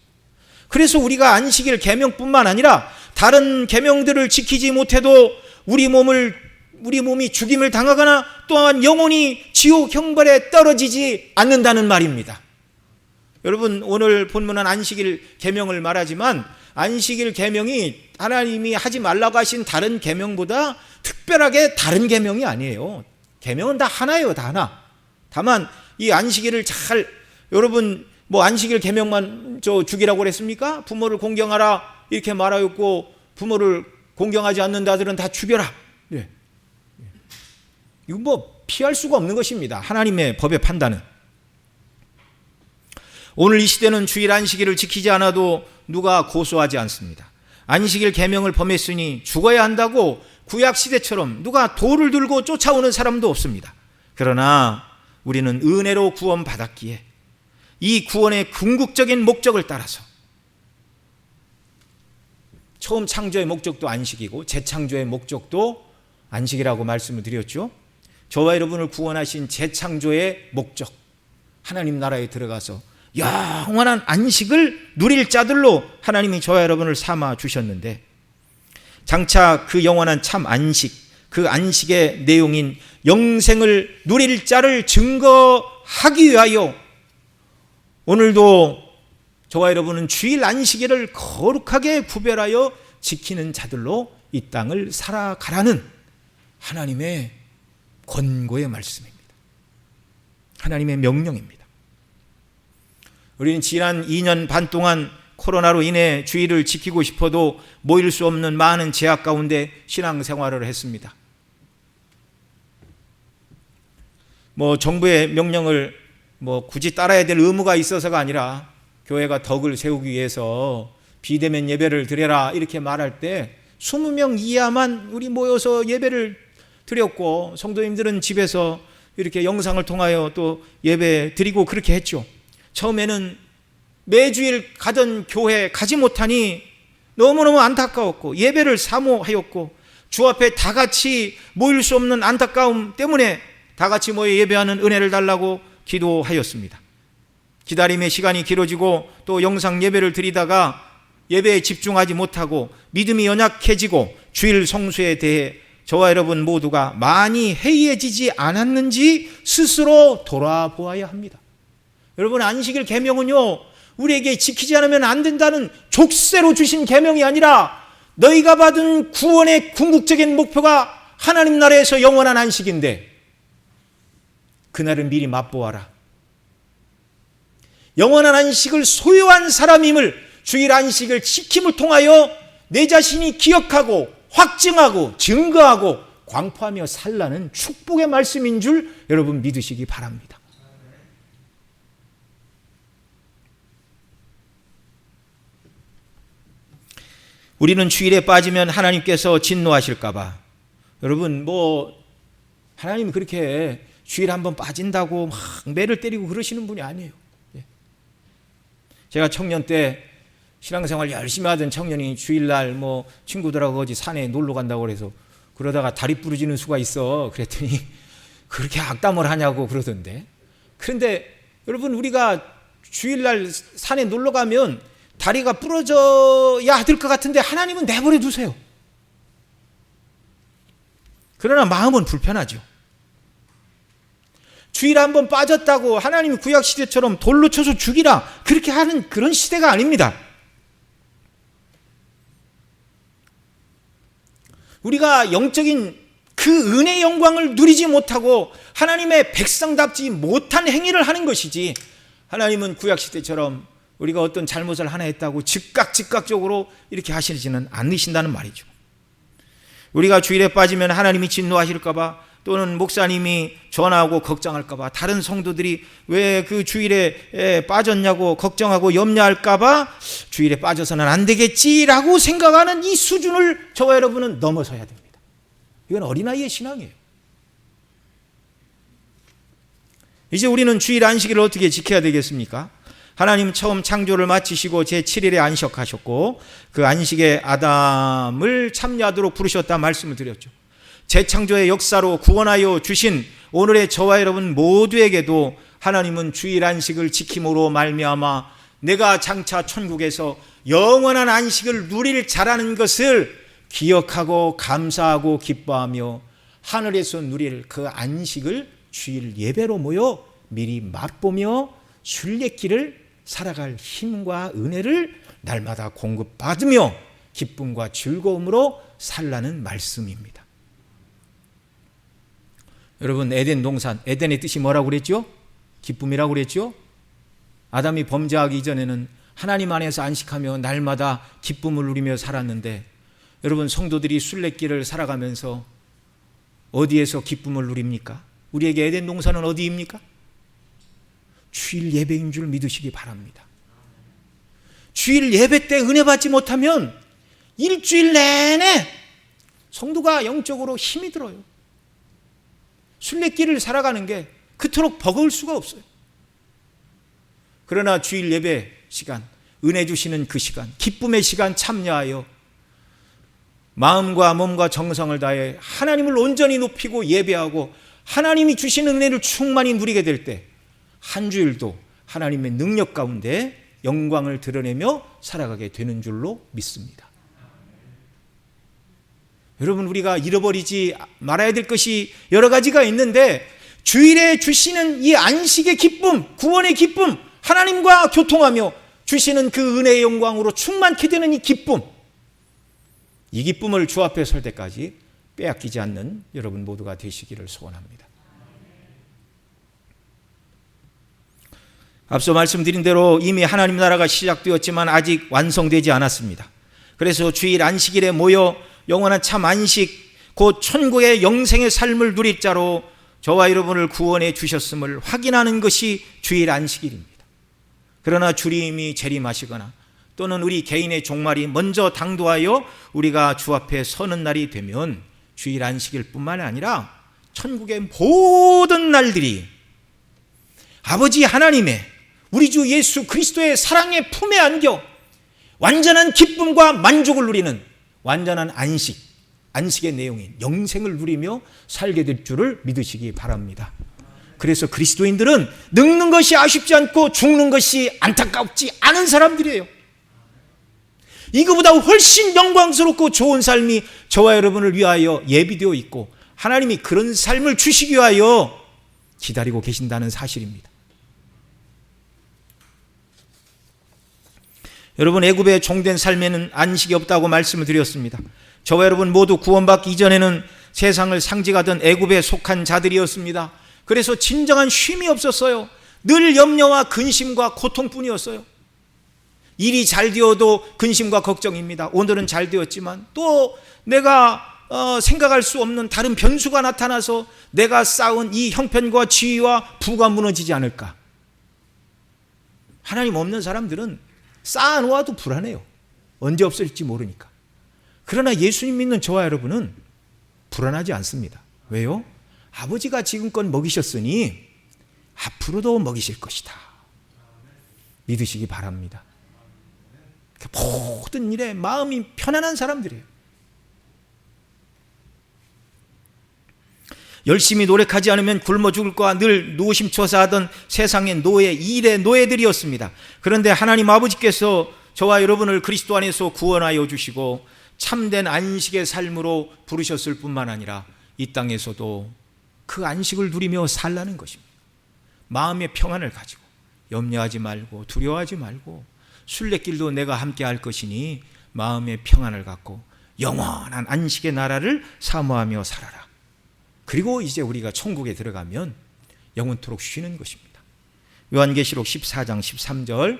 그래서 우리가 안식일 계명뿐만 아니라 다른 계명들을 지키지 못해도 우리 몸이 죽임을 당하거나 또한 영원히 지옥 형벌에 떨어지지 않는다는 말입니다. 여러분, 오늘 본문은 안식일 계명을 말하지만 안식일 계명이 하나님이 하지 말라고 하신 다른 계명보다 특별하게 다른 계명이 아니에요. 계명은 다 하나예요, 다 하나. 다만 이 안식일을 여러분 안식일 계명만 죽이라고 그랬습니까? 부모를 공경하라 이렇게 말하였고 부모를 공경하지 않는 자들은 다 죽여라. 네. 이거 피할 수가 없는 것입니다. 하나님의 법의 판단은. 오늘 이 시대는 주일 안식일을 지키지 않아도 누가 고소하지 않습니다. 안식일 계명을 범했으니 죽어야 한다고 구약 시대처럼 누가 돌을 들고 쫓아오는 사람도 없습니다. 그러나 우리는 은혜로 구원받았기에 이 구원의 궁극적인 목적을 따라서 처음 창조의 목적도 안식이고 재창조의 목적도 안식이라고 말씀을 드렸죠. 저와 여러분을 구원하신 재창조의 목적, 하나님 나라에 들어가서 영원한 안식을 누릴 자들로 하나님이 저와 여러분을 삼아 주셨는데 장차 그 영원한 참 안식, 그 안식의 내용인 영생을 누릴 자를 증거하기 위하여 오늘도 저와 여러분은 주일 안식일을 거룩하게 구별하여 지키는 자들로 이 땅을 살아가라는 하나님의 권고의 말씀입니다. 하나님의 명령입니다. 우리는 지난 2년 반 동안 코로나로 인해 주일을 지키고 싶어도 모일 수 없는 많은 제약 가운데 신앙생활을 했습니다. 정부의 명령을 굳이 따라야 될 의무가 있어서가 아니라 교회가 덕을 세우기 위해서 비대면 예배를 드려라 이렇게 말할 때 20명 이하만 우리 모여서 예배를 드렸고 성도님들은 집에서 이렇게 영상을 통하여 또 예배 드리고 그렇게 했죠. 처음에는 매주일 가던 교회 가지 못하니 너무너무 안타까웠고 예배를 사모하였고 주 앞에 다 같이 모일 수 없는 안타까움 때문에 다 같이 모여 예배하는 은혜를 달라고 기도하였습니다. 기다림의 시간이 길어지고 또 영상 예배를 드리다가 예배에 집중하지 못하고 믿음이 연약해지고 주일 성수에 대해 저와 여러분 모두가 많이 해이해지지 않았는지 스스로 돌아보아야 합니다. 여러분, 안식일 계명은요 우리에게 지키지 않으면 안 된다는 족쇄로 주신 계명이 아니라 너희가 받은 구원의 궁극적인 목표가 하나님 나라에서 영원한 안식인데 그날은 미리 맛보아라. 영원한 안식을 소유한 사람임을 주일 안식을 지킴을 통하여 내 자신이 기억하고 확증하고 증거하고 광포하며 살라는 축복의 말씀인 줄 여러분 믿으시기 바랍니다. 우리는 주일에 빠지면 하나님께서 진노하실까 봐, 여러분 하나님이 그렇게 주일에 한번 빠진다고 막 매를 때리고 그러시는 분이 아니에요. 제가 청년 때 신앙생활 열심히 하던 청년이 주일날 친구들하고 어디 산에 놀러 간다고 그래서 그러다가 다리 부러지는 수가 있어. 그랬더니 그렇게 악담을 하냐고 그러던데. 그런데 여러분, 우리가 주일날 산에 놀러 가면 다리가 부러져야 될 것 같은데 하나님은 내버려 두세요. 그러나 마음은 불편하죠. 주일에 한번 빠졌다고 하나님이 구약시대처럼 돌로 쳐서 죽이라 그렇게 하는 그런 시대가 아닙니다. 우리가 영적인 그 은혜의 영광을 누리지 못하고 하나님의 백성답지 못한 행위를 하는 것이지, 하나님은 구약시대처럼 우리가 어떤 잘못을 하나 했다고 즉각적으로 이렇게 하시지는 않으신다는 말이죠. 우리가 주일에 빠지면 하나님이 진노하실까 봐, 또는 목사님이 전화하고 걱정할까 봐, 다른 성도들이 왜 그 주일에 빠졌냐고 걱정하고 염려할까 봐 주일에 빠져서는 안 되겠지라고 생각하는 이 수준을 저와 여러분은 넘어서야 됩니다. 이건 어린아이의 신앙이에요. 이제 우리는 주일 안식일을 어떻게 지켜야 되겠습니까? 하나님 처음 창조를 마치시고 제7일에 안식하셨고 그 안식에 아담을 참여하도록 부르셨다 말씀을 드렸죠. 재창조의 역사로 구원하여 주신 오늘의 저와 여러분 모두에게도 하나님은 주일 안식을 지킴으로 말미암아 내가 장차 천국에서 영원한 안식을 누릴 자라는 것을 기억하고 감사하고 기뻐하며 하늘에서 누릴 그 안식을 주일 예배로 모여 미리 맛보며 순례길을 살아갈 힘과 은혜를 날마다 공급받으며 기쁨과 즐거움으로 살라는 말씀입니다. 여러분, 에덴 동산, 에덴의 뜻이 뭐라고 그랬죠? 기쁨이라고 그랬죠? 아담이 범죄하기 이전에는 하나님 안에서 안식하며 날마다 기쁨을 누리며 살았는데, 여러분, 성도들이 순례길을 살아가면서 어디에서 기쁨을 누립니까? 우리에게 에덴 동산은 어디입니까? 주일 예배인 줄 믿으시기 바랍니다. 주일 예배 때 은혜 받지 못하면 일주일 내내 성도가 영적으로 힘이 들어요. 순례길을 살아가는 게 그토록 버거울 수가 없어요. 그러나 주일 예배 시간, 은혜 주시는 그 시간, 기쁨의 시간 참여하여 마음과 몸과 정성을 다해 하나님을 온전히 높이고 예배하고 하나님이 주시는 은혜를 충만히 누리게 될 때 한 주일도 하나님의 능력 가운데 영광을 드러내며 살아가게 되는 줄로 믿습니다. 여러분, 우리가 잃어버리지 말아야 될 것이 여러 가지가 있는데, 주일에 주시는 이 안식의 기쁨, 구원의 기쁨, 하나님과 교통하며 주시는 그 은혜의 영광으로 충만케 되는 이 기쁨, 이 기쁨을 주 앞에 설 때까지 빼앗기지 않는 여러분 모두가 되시기를 소원합니다. 앞서 말씀드린 대로 이미 하나님 나라가 시작되었지만 아직 완성되지 않았습니다. 그래서 주일 안식일에 모여 영원한 참 안식, 곧 천국의 영생의 삶을 누릴 자로 저와 여러분을 구원해 주셨음을 확인하는 것이 주일 안식일입니다. 그러나 주님이 재림하시거나 또는 우리 개인의 종말이 먼저 당도하여 우리가 주 앞에 서는 날이 되면 주일 안식일 뿐만 아니라 천국의 모든 날들이 아버지 하나님의 우리 주 예수 그리스도의 사랑의 품에 안겨 완전한 기쁨과 만족을 누리는 완전한 안식의 내용인 영생을 누리며 살게 될 줄을 믿으시기 바랍니다. 그래서 그리스도인들은 늙는 것이 아쉽지 않고 죽는 것이 안타깝지 않은 사람들이에요. 이거보다 훨씬 영광스럽고 좋은 삶이 저와 여러분을 위하여 예비되어 있고 하나님이 그런 삶을 주시기 위하여 기다리고 계신다는 사실입니다. 여러분, 애굽의 종된 삶에는 안식이 없다고 말씀을 드렸습니다. 저와 여러분 모두 구원받기 이전에는 세상을 상징하던 애굽에 속한 자들이었습니다. 그래서 진정한 쉼이 없었어요. 늘 염려와 근심과 고통뿐이었어요. 일이 잘 되어도 근심과 걱정입니다. 오늘은 잘 되었지만 또 내가 생각할 수 없는 다른 변수가 나타나서 내가 쌓은 이 형편과 지위와 부가 무너지지 않을까. 하나님 없는 사람들은 쌓아놓아도 불안해요. 언제 없어질지 모르니까. 그러나 예수님 믿는 저와 여러분은 불안하지 않습니다. 왜요? 아버지가 지금껏 먹이셨으니 앞으로도 먹이실 것이다. 믿으시기 바랍니다. 모든 일에 마음이 편안한 사람들이에요. 열심히 노력하지 않으면 굶어 죽을 거와 늘 노심초사하던 세상의 노예, 일의 노예들이었습니다. 그런데 하나님 아버지께서 저와 여러분을 그리스도 안에서 구원하여 주시고 참된 안식의 삶으로 부르셨을 뿐만 아니라 이 땅에서도 그 안식을 누리며 살라는 것입니다. 마음의 평안을 가지고 염려하지 말고 두려워하지 말고 순례길도 내가 함께 할 것이니 마음의 평안을 갖고 영원한 안식의 나라를 사모하며 살아라. 그리고 이제 우리가 천국에 들어가면 영원토록 쉬는 것입니다. 요한계시록 14장 13절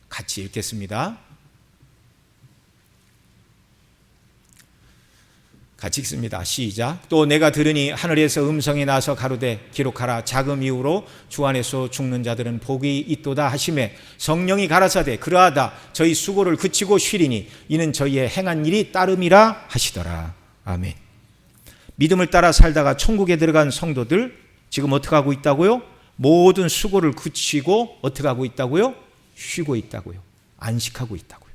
같이 읽겠습니다. 같이 읽습니다. 시작. 또 내가 들으니 하늘에서 음성이 나서 가로되 기록하라. 자금 이후로 주 안에서 죽는 자들은 복이 있도다 하시매 성령이 가라사대 그러하다 저희 수고를 그치고 쉬리니 이는 저희의 행한 일이 따름이라 하시더라. 아멘. 믿음을 따라 살다가 천국에 들어간 성도들 지금 어떻게 하고 있다고요? 모든 수고를 그치고 어떻게 하고 있다고요? 쉬고 있다고요. 안식하고 있다고요.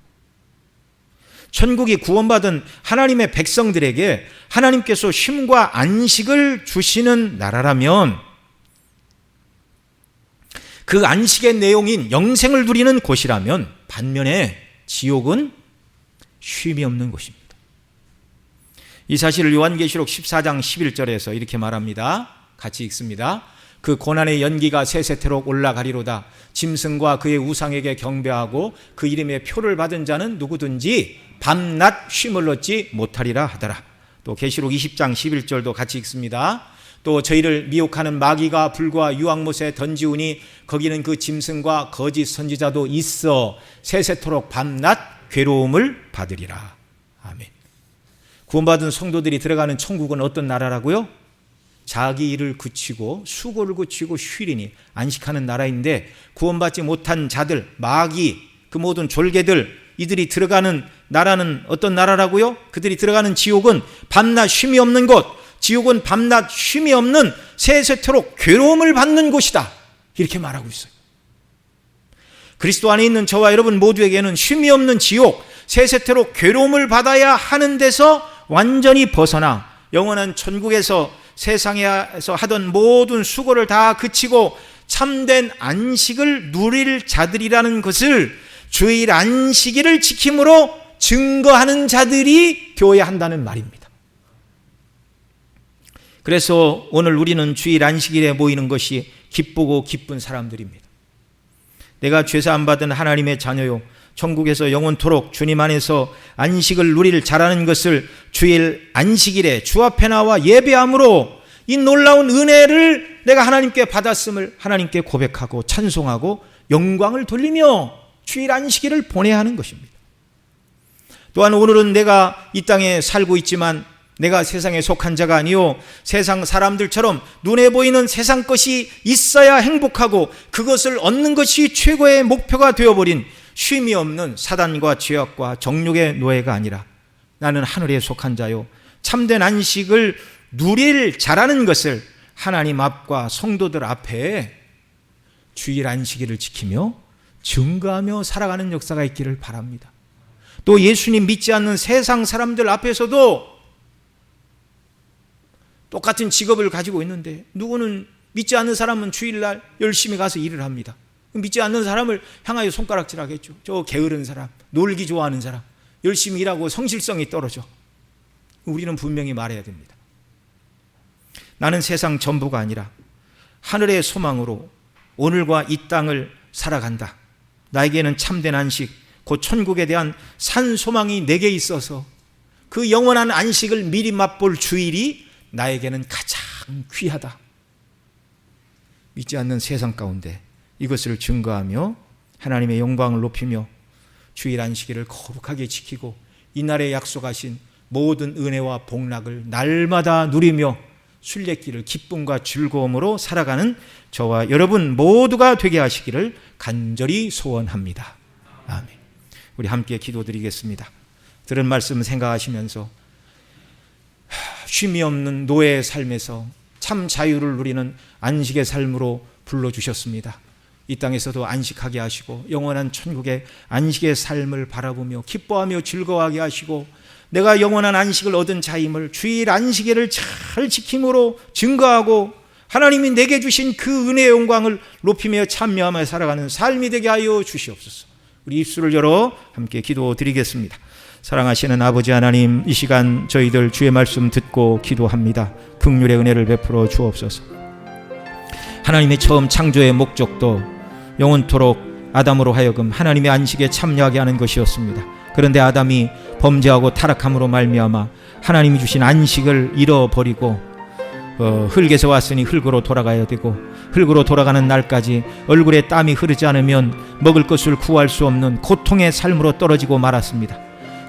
천국이 구원받은 하나님의 백성들에게 하나님께서 쉼과 안식을 주시는 나라라면 그 안식의 내용인 영생을 누리는 곳이라면 반면에 지옥은 쉼이 없는 곳입니다. 이 사실을 요한계시록 14장 11절에서 이렇게 말합니다. 같이 읽습니다. 그 고난의 연기가 세세토록 올라가리로다. 짐승과 그의 우상에게 경배하고 그 이름의 표를 받은 자는 누구든지 밤낮 쉼을 얻지 못하리라 하더라. 또 계시록 20장 11절도 같이 읽습니다. 또 저희를 미혹하는 마귀가 불과 유황못에 던지우니 거기는 그 짐승과 거짓 선지자도 있어 세세토록 밤낮 괴로움을 받으리라. 아멘. 구원받은 성도들이 들어가는 천국은 어떤 나라라고요? 자기 일을 그치고 수고를 그치고 쉬리니 안식하는 나라인데 구원받지 못한 자들, 마귀, 그 모든 졸개들 이들이 들어가는 나라는 어떤 나라라고요? 그들이 들어가는 지옥은 밤낮 쉼이 없는 곳, 지옥은 밤낮 쉼이 없는 세세토록 괴로움을 받는 곳이다. 이렇게 말하고 있어요. 그리스도 안에 있는 저와 여러분 모두에게는 쉼이 없는 지옥, 세세토록 괴로움을 받아야 하는 데서 완전히 벗어나 영원한 천국에서 세상에서 하던 모든 수고를 다 그치고 참된 안식을 누릴 자들이라는 것을 주일 안식일을 지킴으로 증거하는 자들이 되어야 한다는 말입니다. 그래서 오늘 우리는 주일 안식일에 모이는 것이 기쁘고 기쁜 사람들입니다. 내가 죄사함 받은 하나님의 자녀요 천국에서 영원토록 주님 안에서 안식을 누릴 자라는 것을 주일 안식일에 주 앞에 나와 예배함으로 이 놀라운 은혜를 내가 하나님께 받았음을 하나님께 고백하고 찬송하고 영광을 돌리며 주일 안식일을 보내야 하는 것입니다. 또한 오늘은 내가 이 땅에 살고 있지만 내가 세상에 속한 자가 아니요 세상 사람들처럼 눈에 보이는 세상 것이 있어야 행복하고 그것을 얻는 것이 최고의 목표가 되어버린 쉼이 없는 사단과 죄악과 정욕의 노예가 아니라 나는 하늘에 속한 자요 참된 안식을 누릴 자라는 것을 하나님 앞과 성도들 앞에 주일 안식일을 지키며 증거하며 살아가는 역사가 있기를 바랍니다. 또 예수님 믿지 않는 세상 사람들 앞에서도 똑같은 직업을 가지고 있는데 누구는 믿지 않는 사람은 주일날 열심히 가서 일을 합니다. 믿지 않는 사람을 향하여 손가락질하겠죠. 저 게으른 사람, 놀기 좋아하는 사람, 열심히 일하고 성실성이 떨어져. 우리는 분명히 말해야 됩니다. 나는 세상 전부가 아니라 하늘의 소망으로 오늘과 이 땅을 살아간다. 나에게는 참된 안식, 곧 천국에 대한 산 소망이 내게 있어서 그 영원한 안식을 미리 맛볼 주일이 나에게는 가장 귀하다. 믿지 않는 세상 가운데 이것을 증거하며 하나님의 영광을 높이며 주일 안식일을 거룩하게 지키고 이날에 약속하신 모든 은혜와 복락을 날마다 누리며 순례길을 기쁨과 즐거움으로 살아가는 저와 여러분 모두가 되게 하시기를 간절히 소원합니다. 아멘. 우리 함께 기도드리겠습니다. 들은 말씀 생각하시면서 쉼이 없는 노예의 삶에서 참 자유를 누리는 안식의 삶으로 불러주셨습니다. 이 땅에서도 안식하게 하시고 영원한 천국의 안식의 삶을 바라보며 기뻐하며 즐거워하게 하시고 내가 영원한 안식을 얻은 자임을 주일 안식일을 잘 지킴으로 증거하고 하나님이 내게 주신 그 은혜의 영광을 높이며 찬미하며 살아가는 삶이 되게 하여 주시옵소서. 우리 입술을 열어 함께 기도드리겠습니다. 사랑하시는 아버지 하나님, 이 시간 저희들 주의 말씀 듣고 기도합니다. 긍휼의 은혜를 베풀어 주옵소서. 하나님의 처음 창조의 목적도 영원토록 아담으로 하여금 하나님의 안식에 참여하게 하는 것이었습니다. 그런데 아담이 범죄하고 타락함으로 말미암아 하나님이 주신 안식을 잃어버리고 흙에서 왔으니 흙으로 돌아가야 되고 흙으로 돌아가는 날까지 얼굴에 땀이 흐르지 않으면 먹을 것을 구할 수 없는 고통의 삶으로 떨어지고 말았습니다.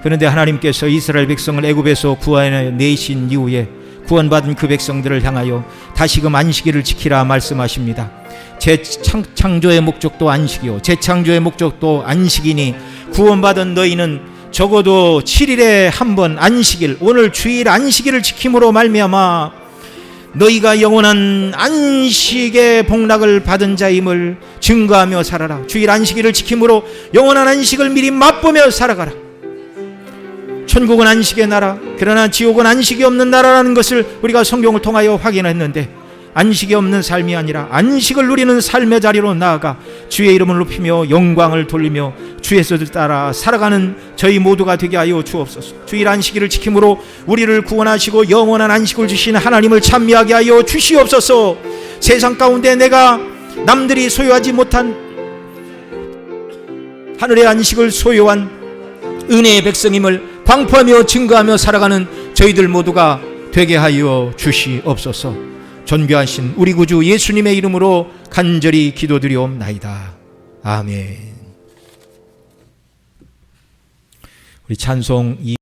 그런데 하나님께서 이스라엘 백성을 애굽에서 구원해내신 이후에 구원받은 그 백성들을 향하여 다시금 안식일을 지키라 말씀하십니다. 재창조의 목적도 안식이요 재창조의 목적도 안식이니 구원받은 너희는 적어도 7일에 한 번 안식일, 오늘 주일 안식일을 지킴으로 말미암아 너희가 영원한 안식의 복락을 받은 자임을 증거하며 살아라. 주일 안식일을 지킴으로 영원한 안식을 미리 맛보며 살아가라. 천국은 안식의 나라, 그러나 지옥은 안식이 없는 나라라는 것을 우리가 성경을 통하여 확인했는데 안식이 없는 삶이 아니라 안식을 누리는 삶의 자리로 나아가 주의 이름을 높이며 영광을 돌리며 주의 뜻을 따라 살아가는 저희 모두가 되게 하여 주옵소서. 주일 안식일을 지킴으로 우리를 구원하시고 영원한 안식을 주신 하나님을 찬미하게 하여 주시옵소서. 세상 가운데 내가 남들이 소유하지 못한 하늘의 안식을 소유한 은혜의 백성임을 광포하며 증거하며 살아가는 저희들 모두가 되게 하여 주시옵소서. 존귀하신 우리 구주 예수님의 이름으로 간절히 기도드리옵나이다. 아멘. 우리 찬송